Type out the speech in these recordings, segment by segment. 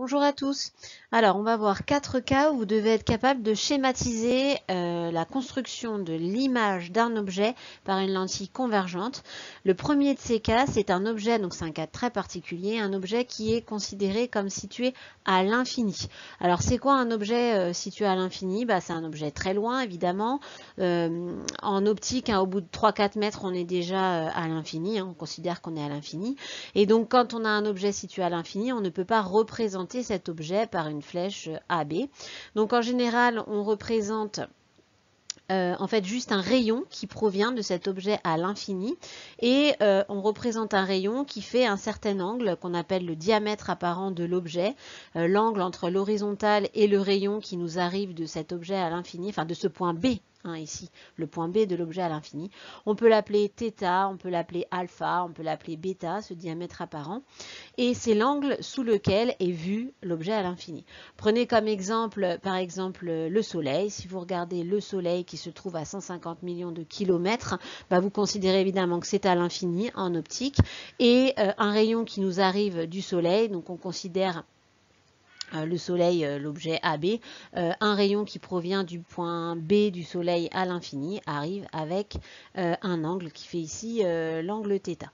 Bonjour à tous. Alors, on va voir 4 cas où vous devez être capable de schématiser la construction de l'image d'un objet par une lentille convergente. Le premier de ces cas, c'est un objet, donc c'est un cas très particulier, un objet qui est considéré comme situé à l'infini. Alors, c'est quoi un objet situé à l'infini? C'est un objet très loin, évidemment. En optique, au bout de 3-4 mètres, on est déjà à l'infini, on considère qu'on est à l'infini. Et donc, quand on a un objet situé à l'infini, on ne peut pas représenter cet objet par une flèche AB. Donc, en général, on représente en fait juste un rayon qui provient de cet objet à l'infini et on représente un rayon qui fait un certain angle qu'on appelle le diamètre apparent de l'objet, l'angle entre l'horizontale et le rayon qui nous arrive de cet objet à l'infini, enfin de ce point B. Ici, le point B de l'objet à l'infini. On peut l'appeler θ, on peut l'appeler alpha, on peut l'appeler bêta, ce diamètre apparent. Et c'est l'angle sous lequel est vu l'objet à l'infini. Prenez comme exemple, par exemple, le Soleil. Si vous regardez le Soleil qui se trouve à 150 millions de kilomètres, vous considérez évidemment que c'est à l'infini en optique. Et un rayon qui nous arrive du Soleil, donc on considère le Soleil, l'objet AB, un rayon qui provient du point B du Soleil à l'infini arrive avec un angle qui fait ici l'angle θ.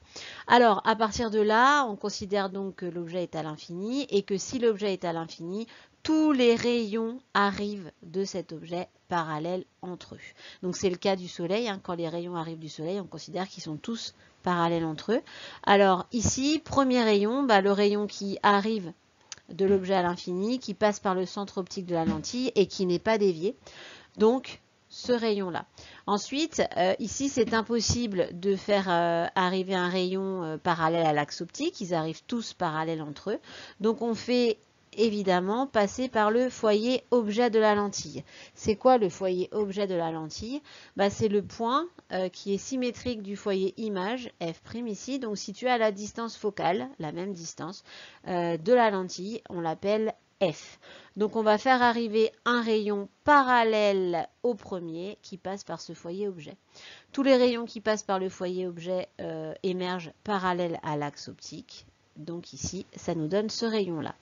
Alors, à partir de là, on considère donc que l'objet est à l'infini et que si l'objet est à l'infini, tous les rayons arrivent de cet objet parallèles entre eux. Donc, c'est le cas du Soleil. Quand les rayons arrivent du Soleil, on considère qu'ils sont tous parallèles entre eux. Alors, ici, premier rayon, le rayon qui arrive de l'objet à l'infini, qui passe par le centre optique de la lentille et qui n'est pas dévié. Donc, ce rayon-là. Ensuite, ici, c'est impossible de faire arriver un rayon parallèle à l'axe optique. Ils arrivent tous parallèles entre eux. Donc, on fait évidemment passer par le foyer objet de la lentille. C'est quoi le foyer objet de la lentille? C'est le point qui est symétrique du foyer image, f' ici, donc situé à la distance focale, la même distance, de la lentille. On l'appelle F. Donc on va faire arriver un rayon parallèle au premier qui passe par ce foyer objet. Tous les rayons qui passent par le foyer objet émergent parallèles à l'axe optique. Donc ici, ça nous donne ce rayon-là.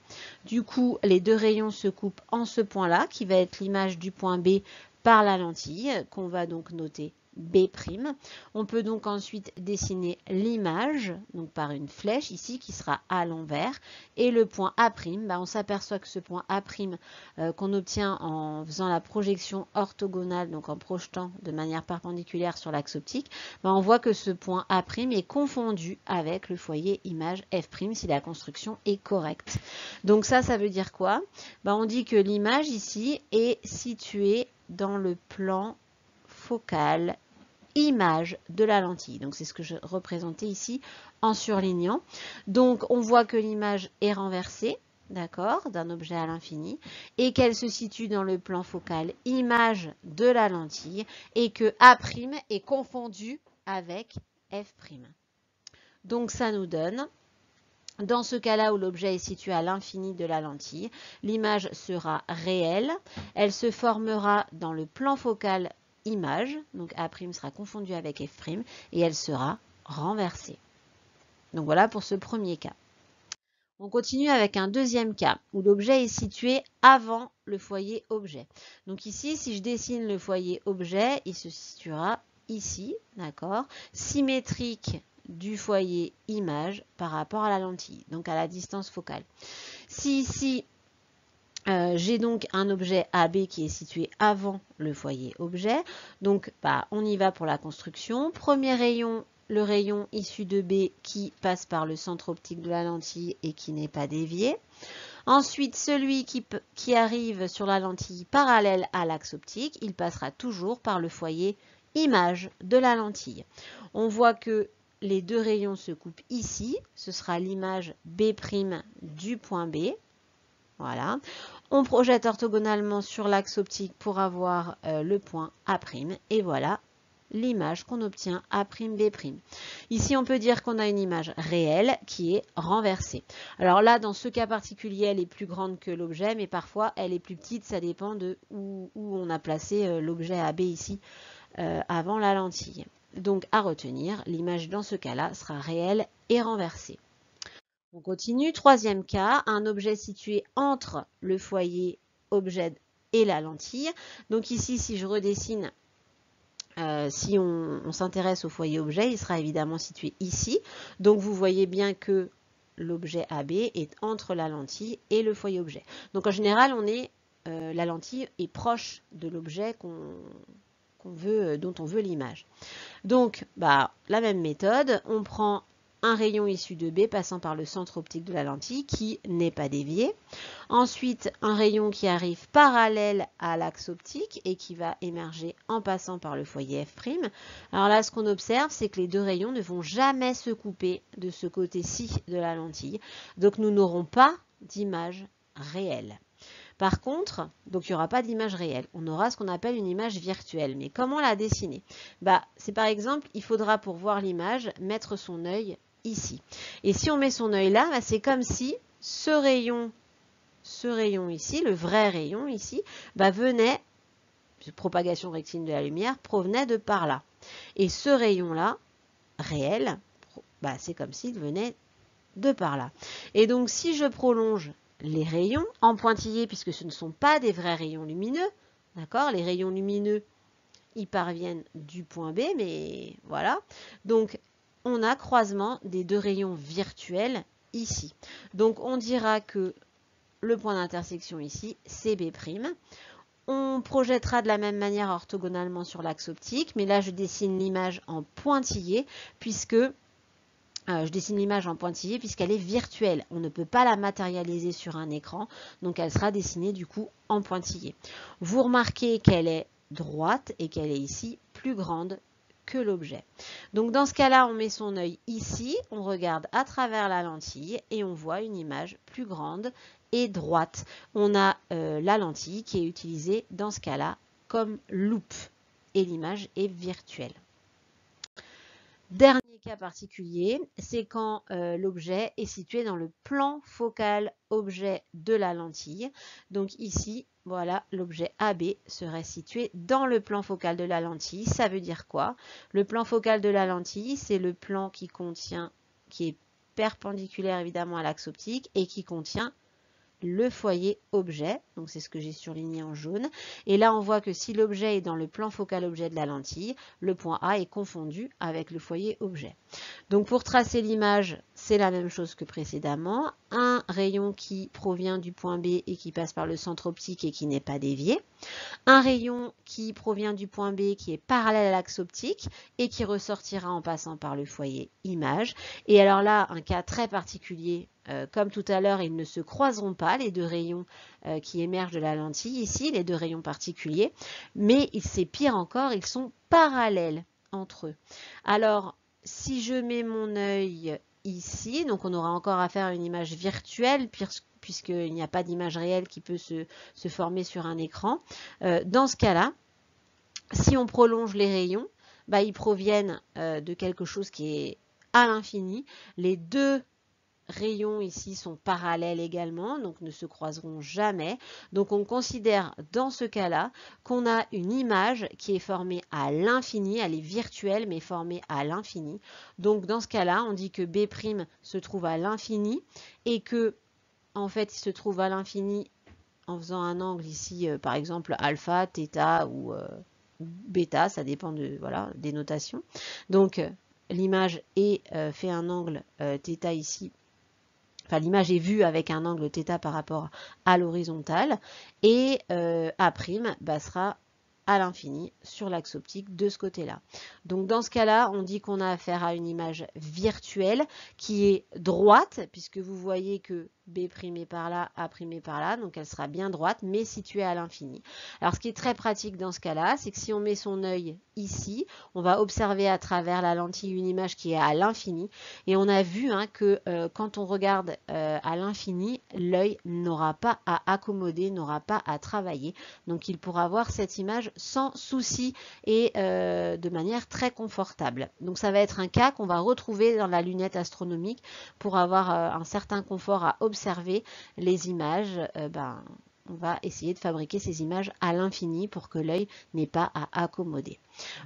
Du coup, les deux rayons se coupent en ce point-là, qui va être l'image du point B par la lentille, qu'on va donc noter B'. On peut donc ensuite dessiner l'image, donc par une flèche ici, qui sera à l'envers, et le point A', on s'aperçoit que ce point A' qu'on obtient en faisant la projection orthogonale, donc en projetant de manière perpendiculaire sur l'axe optique, on voit que ce point A' est confondu avec le foyer image F' si la construction est correcte. Donc ça veut dire quoi? On dit que l'image ici est située dans le plan focal image de la lentille. Donc c'est ce que je représentais ici en surlignant. Donc on voit que l'image est renversée, d'accord, d'un objet à l'infini, et qu'elle se situe dans le plan focal image de la lentille, et que A' est confondu avec F'. Donc ça nous donne, dans ce cas-là où l'objet est situé à l'infini de la lentille, l'image sera réelle, elle se formera dans le plan focal image, donc A' sera confondu avec F', et elle sera renversée. Donc voilà pour ce premier cas. On continue avec un deuxième cas, où l'objet est situé avant le foyer objet. Donc ici, si je dessine le foyer objet, il se situera ici, d'accord, symétrique du foyer image par rapport à la lentille, donc à la distance focale. Si ici, j'ai donc un objet AB qui est situé avant le foyer objet, donc on y va pour la construction. Premier rayon, le rayon issu de B qui passe par le centre optique de la lentille et qui n'est pas dévié. Ensuite, celui qui arrive sur la lentille parallèle à l'axe optique, il passera toujours par le foyer image de la lentille. On voit que les deux rayons se coupent ici, ce sera l'image B' du point B. Voilà. On projette orthogonalement sur l'axe optique pour avoir le point A', et voilà l'image qu'on obtient A'B'. Ici, on peut dire qu'on a une image réelle qui est renversée. Alors là, dans ce cas particulier, elle est plus grande que l'objet, mais parfois, elle est plus petite, ça dépend de où on a placé l'objet AB ici, avant la lentille. Donc, à retenir, l'image dans ce cas-là sera réelle et renversée. On continue. Troisième cas, un objet situé entre le foyer objet et la lentille. Donc ici, si je redessine, si on s'intéresse au foyer objet, il sera évidemment situé ici. Donc vous voyez bien que l'objet AB est entre la lentille et le foyer objet. Donc en général, la lentille est proche de l'objet dont on veut l'image. Donc, la même méthode, on prend un rayon issu de B passant par le centre optique de la lentille qui n'est pas dévié. Ensuite, un rayon qui arrive parallèle à l'axe optique et qui va émerger en passant par le foyer F'. Alors là, ce qu'on observe, c'est que les deux rayons ne vont jamais se couper de ce côté-ci de la lentille. Donc, nous n'aurons pas d'image réelle. Par contre, donc il n'y aura pas d'image réelle. On aura ce qu'on appelle une image virtuelle. Mais comment la dessiner? C'est par exemple, il faudra pour voir l'image mettre son œil ici. Et si on met son œil là, c'est comme si ce rayon ici, le vrai rayon ici, venait, propagation rectiligne de la lumière, provenait de par là. Et ce rayon-là, réel, c'est comme s'il venait de par là. Et donc si je prolonge les rayons en pointillés, puisque ce ne sont pas des vrais rayons lumineux, d'accord? Les rayons lumineux, ils parviennent du point B, mais voilà. Donc, on a croisement des deux rayons virtuels ici. Donc, on dira que le point d'intersection ici, c'est B'. On projettera de la même manière orthogonalement sur l'axe optique, mais là, je dessine l'image en pointillé, puisqu'elle est virtuelle. On ne peut pas la matérialiser sur un écran, donc elle sera dessinée du coup en pointillé. Vous remarquez qu'elle est droite et qu'elle est ici plus grande que l'objet. Donc dans ce cas-là, on met son œil ici, on regarde à travers la lentille et on voit une image plus grande et droite. On a la lentille qui est utilisée dans ce cas-là comme loupe et l'image est virtuelle. Dernier cas particulier, c'est quand l'objet est situé dans le plan focal objet de la lentille. Donc ici, voilà, l'objet AB serait situé dans le plan focal de la lentille. Ça veut dire quoi? Le plan focal de la lentille, c'est le plan qui est perpendiculaire évidemment à l'axe optique et qui contient le foyer objet, donc c'est ce que j'ai surligné en jaune. Et là, on voit que si l'objet est dans le plan focal objet de la lentille, le point A est confondu avec le foyer objet. Donc pour tracer l'image, c'est la même chose que précédemment. Un rayon qui provient du point B et qui passe par le centre optique et qui n'est pas dévié. Un rayon qui provient du point B qui est parallèle à l'axe optique et qui ressortira en passant par le foyer image. Et alors là, un cas très particulier, comme tout à l'heure, ils ne se croiseront pas, les deux rayons qui émergent de la lentille ici, les deux rayons particuliers, mais c'est pire encore, ils sont parallèles entre eux. Alors, si je mets mon œil ici, donc on aura encore affaire à une image virtuelle, puisqu'il n'y a pas d'image réelle qui peut se former sur un écran. Dans ce cas-là, si on prolonge les rayons, ils proviennent de quelque chose qui est à l'infini. Les deux rayons ici sont parallèles également, donc ne se croiseront jamais. Donc on considère dans ce cas-là qu'on a une image qui est formée à l'infini, elle est virtuelle mais formée à l'infini. Donc dans ce cas-là, on dit que B' se trouve à l'infini et que en fait il se trouve à l'infini en faisant un angle ici, par exemple alpha, θ ou bêta, ça dépend des notations. Donc l'image fait un angle θ ici. Enfin, l'image est vue avec un angle θ par rapport à l'horizontale et A' sera à l'infini sur l'axe optique de ce côté-là. Donc dans ce cas-là, on dit qu'on a affaire à une image virtuelle qui est droite, puisque vous voyez que B' est par là, A' est par là, donc elle sera bien droite, mais située à l'infini. Alors ce qui est très pratique dans ce cas-là, c'est que si on met son œil ici, on va observer à travers la lentille une image qui est à l'infini, et on a vu que quand on regarde à l'infini, l'œil n'aura pas à accommoder, n'aura pas à travailler, donc il pourra voir cette image sans souci et de manière très confortable. Donc ça va être un cas qu'on va retrouver dans la lunette astronomique pour avoir un certain confort à observer les images on va essayer de fabriquer ces images à l'infini pour que l'œil n'ait pas à accommoder.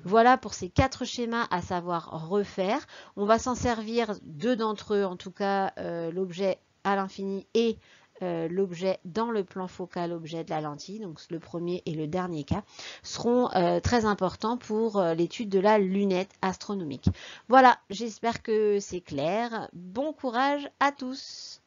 Voilà pour ces 4 schémas à savoir refaire. On va s'en servir, 2 d'entre eux, en tout cas l'objet à l'infini et l'objet dans le plan focal objet de la lentille, donc le premier et le dernier cas, seront très importants pour l'étude de la lunette astronomique. Voilà, j'espère que c'est clair. Bon courage à tous!